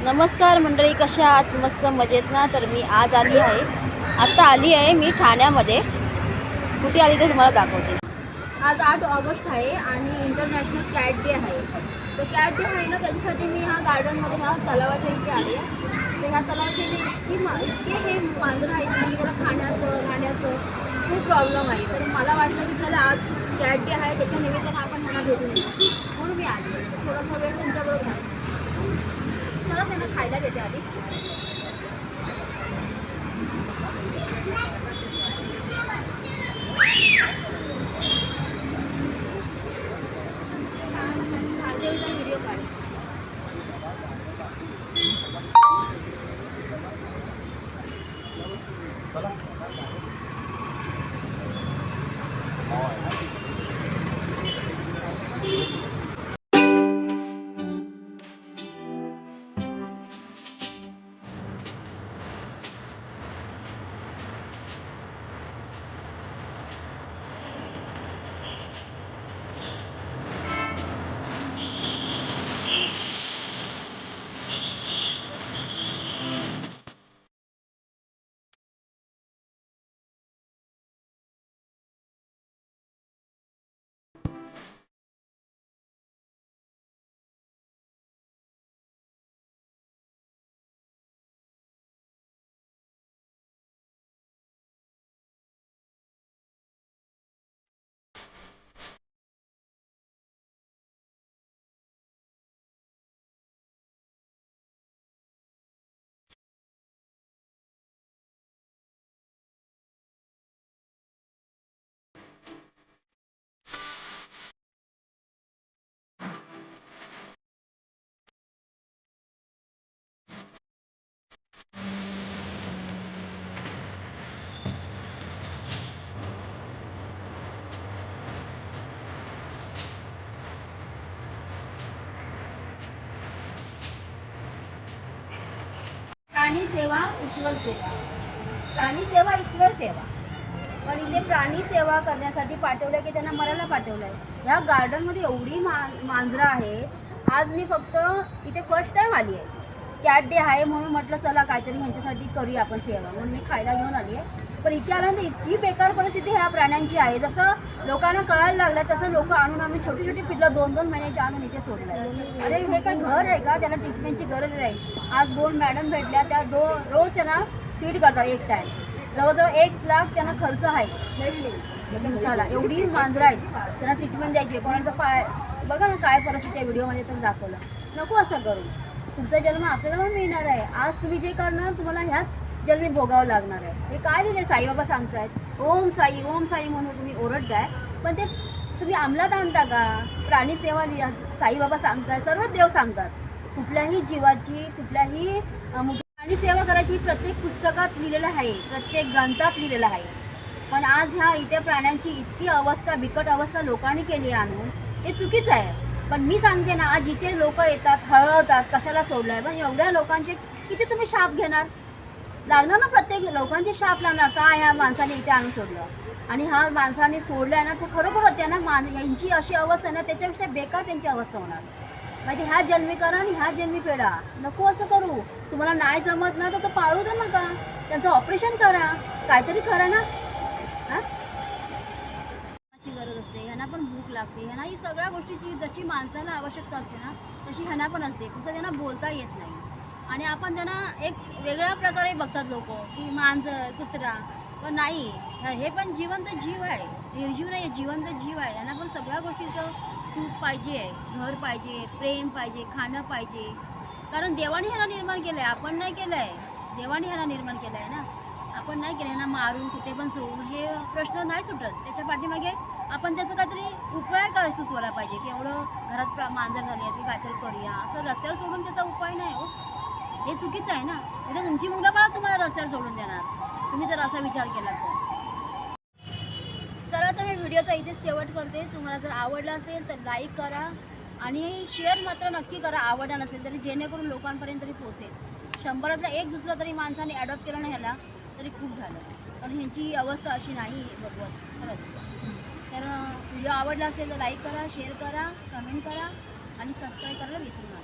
नमस्कार मंडळी, कशा आहात? मस्त मजेत ना? तर मी आज आत्ता आली आहे मी ठाण्यामध्ये. कुठे आली ते तुम्हाला दाखवते. आज 8 ऑगस्ट आहे आणि इंटरनॅशनल कॅट डे आहे. तर कॅट डे आहे ना, त्याच्यासाठी मी ह्या गार्डनमध्ये ह्या तलावाच्या इथे आली आहे. तर ह्या तलावाच्या इथे इतके हे मांजरं आहेत म्हणजे त्याला खाण्याचं राहण्याचं खूप प्रॉब्लेम आहे. तर मला वाटलं की चला आज कॅट डे आहे, त्याच्या निमित्तानं आपण त्यांना भेटून येऊ म्हणून मी आली. थोडासा वेळ तुमच्याबरोबर घालते. चला त्यांना खायला देते आधी. व्हिडिओ काढ. प्राणी सेवा ईश्वर सेवा. प्राणी सेवा ईश्वर सेवा. पण इथे प्राणी सेवा करण्यासाठी पाठवलंय की त्यांना मरायला पाठवलंय. ह्या गार्डनमध्ये एवढी मांजरं आहेत. आज मी फक्त इथे फर्स्ट टाइम आली आहे. कॅट डे आहे म्हणून म्हटलं चला काहीतरी ह्यांच्यासाठी करूया आपण सेवा, म्हणून मी खायला घेऊन आली आहे. पण इथे आल्यानंतर इतकी बेकार परिस्थिती ह्या प्राण्यांची आहे. जसं लोकांना कळायला लागलं तसं लोक आणून छोटी छोटी पिल्लं 2-2 महिन्याची आणून इथे सोडलं. अरे हे काय घर आहे का? त्याला ट्रीटमेंटची गरज आहे. आज 2 मॅडम भेटल्या, त्या रोज त्यांना फीड करतात एक टाइम. जवळजवळ 1 लाख त्यांना खर्च आहे दिवसाला. एवढी मांजरं आहेत, त्यांना ट्रीटमेंट द्यायची. कोणाचा पाय बघा ना काय परिस्थिती आहे, व्हिडिओमध्ये तर दाखवलं. नको असं करू. पुढचा जन्म आपल्याला पण मिळणार आहे. आज तुम्ही जे करणार तुम्हाला ह्याच जन्मी भोगावं लागणार आहे. हे काय दिले साईबाबा सांगतायत, ओम साई ओम साई म्हणून तुम्ही ओरडताय, पण ते तुम्ही अंमलात आणता का? प्राणी सेवा साईबाबा सांगताय, सर्व देव सांगतात. कुठल्याही जीवाची कुठल्याही प्राणी सेवा करायची प्रत्येक पुस्तकात लिहिलेलं आहे, प्रत्येक ग्रंथात लिहिलेलं आहे. पण आज ह्या इथे प्राण्यांची इतकी अवस्था, बिकट अवस्था लोकांनी केली आणून, हे चुकीचं आहे. पण मी सांगते ना, आज इथे लोक येतात, हळवतात, कशाला सोडलंय. पण एवढ्या लोकांचे किती तुम्ही शाप घेणार? लागणार ना, प्रत्येक लोकांचे शाप लागणार. का ह्या माणसाने इथे आणून सोडलं आणि ह्या माणसाने सोडलंय ना, ते खरोखर त्यांना यांची अशी अवस्था ना, त्याच्यापेक्षा बेकार त्यांची अवस्था होणार. म्हणजे ह्या जन्मी करा आणि ह्या जन्मी फेडा. नको असं करू. तुम्हाला नाही जमत ना तर पाळू दे नका, त्यांचं ऑपरेशन करा, काहीतरी करा ना. गरज असते, ह्यांना पण भूक लागते, ह्यांना ही सगळ्या गोष्टीची जशी माणसाला आवश्यकता असते ना, तशी ह्यांना पण असते. फक्त त्यांना बोलता येत नाही आणि आपण त्यांना एक वेगळ्या प्रकारे बघतात लोक की मांजर कुत्रा. पण नाही, हे पण जिवंत जीव आहे, निर्जीव नाही, जिवंत जीव आहे. यांना पण सगळ्या गोष्टीचं सुख पाहिजे, घर पाहिजे, प्रेम पाहिजे, खाणं पाहिजे. कारण देवाने ह्याला निर्माण केलं आहे, आपण नाही केलं आहे. देवाने ह्याला निर्माण केलं आहे ना, आपण नाही केलं. ह्यांना मारून कुठे पण सोडून हे प्रश्न नाही सुटत. त्याच्या पाठीमागे आपण त्याचं काहीतरी उपाय सुचवायला पाहिजे की एवढं घरात मांजर झाली आहे ती काहीतरी करूया. असं रस्त्यावर सोडून त्याचा उपाय नाही हो, हे चुकीचं आहे ना. उद्या तुमची मुलं बाळा तुम्हाला रस्त्यावर सोडून देणार, तुम्ही जर असा विचार केला तर. चला तर मी व्हिडिओचा इथेच शेवट करते. तुम्हाला जर आवडला असेल तर लाईक करा आणि शेअर मात्र नक्की करा, आवडला नसेल तरी, जेणेकरून लोकांपर्यंत तरी पोहोचेल. 100तला 1 दुसरा तरी माणसाने ॲडॉप्ट केलं ना ह्याला तरी खूप झालं. कारण ह्यांची अवस्था अशी नाही बघवत खरंच. तर व्हिडिओ आवडला असेल तर लाईक करा, शेअर करा, कमेंट करा आणि सबस्क्राईब करायला विसरू नका.